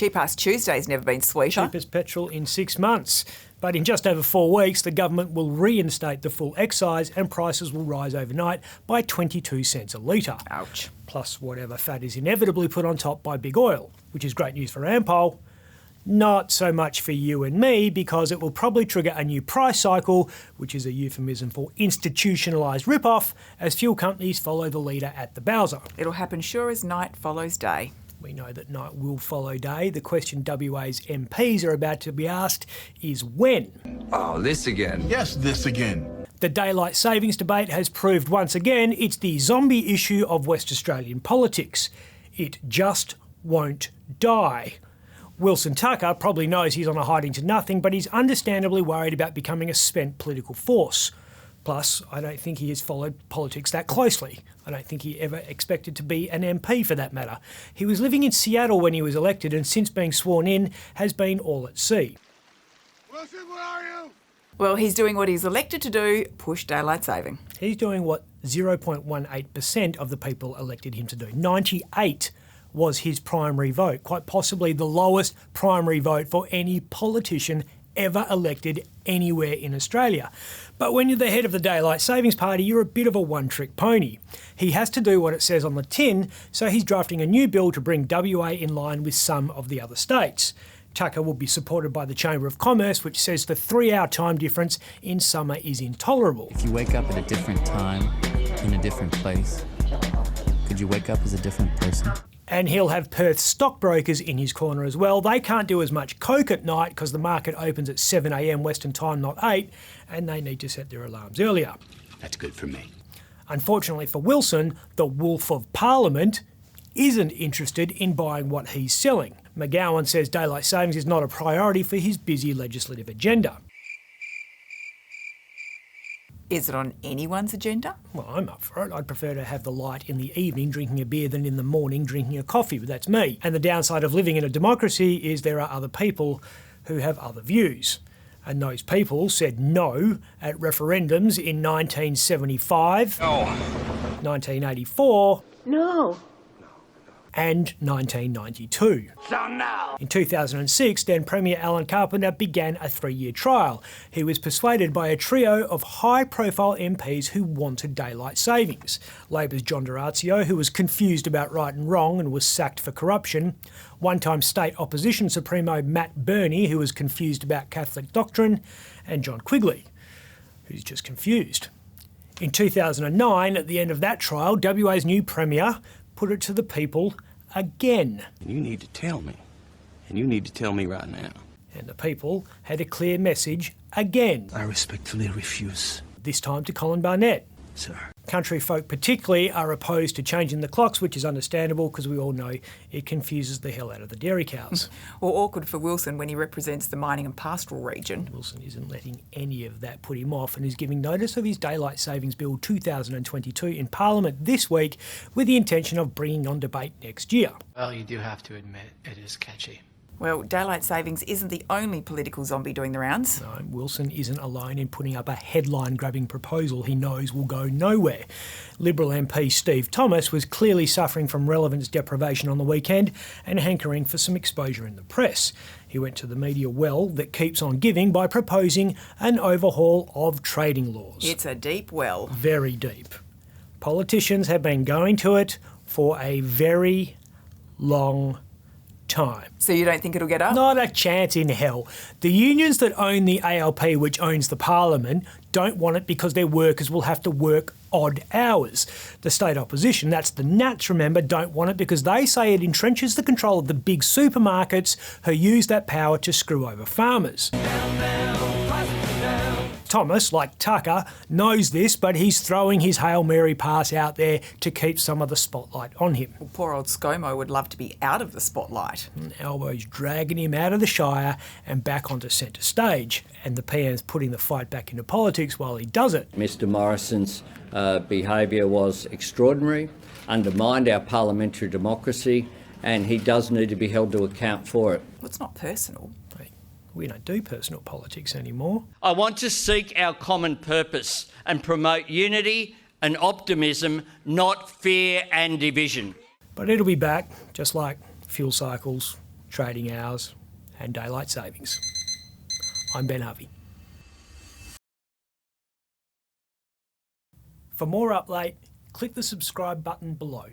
Cheap Ass Tuesday's never been sweeter. Cheapest petrol in 6 months. But in just over 4 weeks, the government will reinstate the full excise and prices will rise overnight by 22 cents a litre. Ouch. Plus whatever fat is inevitably put on top by big oil, which is great news for Ampol. Not so much for you and me, because it will probably trigger a new price cycle, which is a euphemism for institutionalised rip-off, as fuel companies follow the leader at the Bowser. It'll happen sure as night follows day. We know that night will follow day. The question WA's MPs are about to be asked is when. Oh, this again. Yes, this again. The daylight savings debate has proved once again it's the zombie issue of West Australian politics. It just won't die. Wilson Tucker probably knows he's on a hiding to nothing, but he's understandably worried about becoming a spent political force. Plus, I don't think he has followed politics that closely. I don't think he ever expected to be an MP for that matter. He was living in Seattle when he was elected and since being sworn in has been all at sea. Wilson, where are you? Well, he's doing what he's elected to do, push daylight saving. He's doing what 0.18% of the people elected him to do. 98 was his primary vote, quite possibly the lowest primary vote for any politician ever elected anywhere in Australia. But when you're the head of the Daylight Savings Party, you're a bit of a one-trick pony. He has to do what it says on the tin, so he's drafting a new bill to bring WA in line with some of the other states. Tucker will be supported by the Chamber of Commerce, which says the 3-hour time difference in summer is intolerable. If you wake up at a different time, in a different place, could you wake up as a different person? And he'll have Perth stockbrokers in his corner as well. They can't do as much coke at night because the market opens at 7 a.m. Western time, not 8, and they need to set their alarms earlier. That's good for me. Unfortunately for Wilson, the Wolf of Parliament isn't interested in buying what he's selling. McGowan says daylight savings is not a priority for his busy legislative agenda. Is it on anyone's agenda? Well, I'm up for it. I'd prefer to have the light in the evening drinking a beer than in the morning drinking a coffee, but that's me. And the downside of living in a democracy is there are other people who have other views. And those people said no at referendums in 1975, 1984, and 1992. So now. In 2006, then Premier Alan Carpenter began a 3-year trial. He was persuaded by a trio of high-profile MPs who wanted daylight savings. Labor's John D'Orazio, who was confused about right and wrong and was sacked for corruption. One-time state opposition Supremo Matt Burney, who was confused about Catholic doctrine. And John Quigley, who's just confused. In 2009, at the end of that trial, WA's new Premier put it to the people again. You need to tell me. And you need to tell me right now. And the people had a clear message again. I respectfully refuse. This time to Colin Barnett. Sir. Country folk particularly are opposed to changing the clocks, which is understandable because we all know it confuses the hell out of the dairy cows. Or awkward for Wilson when he represents the mining and pastoral region. Wilson isn't letting any of that put him off and is giving notice of his Daylight Savings Bill 2022 in Parliament this week with the intention of bringing on debate next year. Well, you do have to admit it is catchy. Well, daylight savings isn't the only political zombie doing the rounds. No, Wilson isn't alone in putting up a headline-grabbing proposal he knows will go nowhere. Liberal MP Steve Thomas was clearly suffering from relevance deprivation on the weekend and hankering for some exposure in the press. He went to the media well that keeps on giving by proposing an overhaul of trading laws. It's a deep well. Very deep. Politicians have been going to it for a very long time. So you don't think it'll get up? Not a chance in hell. The unions that own the ALP, which owns the parliament, don't want it because their workers will have to work odd hours. The state opposition, that's the Nats, remember, don't want it because they say it entrenches the control of the big supermarkets who use that power to screw over farmers. Thomas, like Tucker, knows this, but he's throwing his Hail Mary pass out there to keep some of the spotlight on him. Well, poor old Scomo would love to be out of the spotlight. Albo's dragging him out of the Shire and back onto centre stage, and the PM's putting the fight back into politics while he does it. Mr Morrison's behaviour was extraordinary, undermined our parliamentary democracy, and he does need to be held to account for it. Well, it's not personal. We don't do personal politics anymore. I want to seek our common purpose and promote unity and optimism, not fear and division. But it'll be back, just like fuel cycles, trading hours and daylight savings. I'm Ben Harvey. For more update, click the subscribe button below.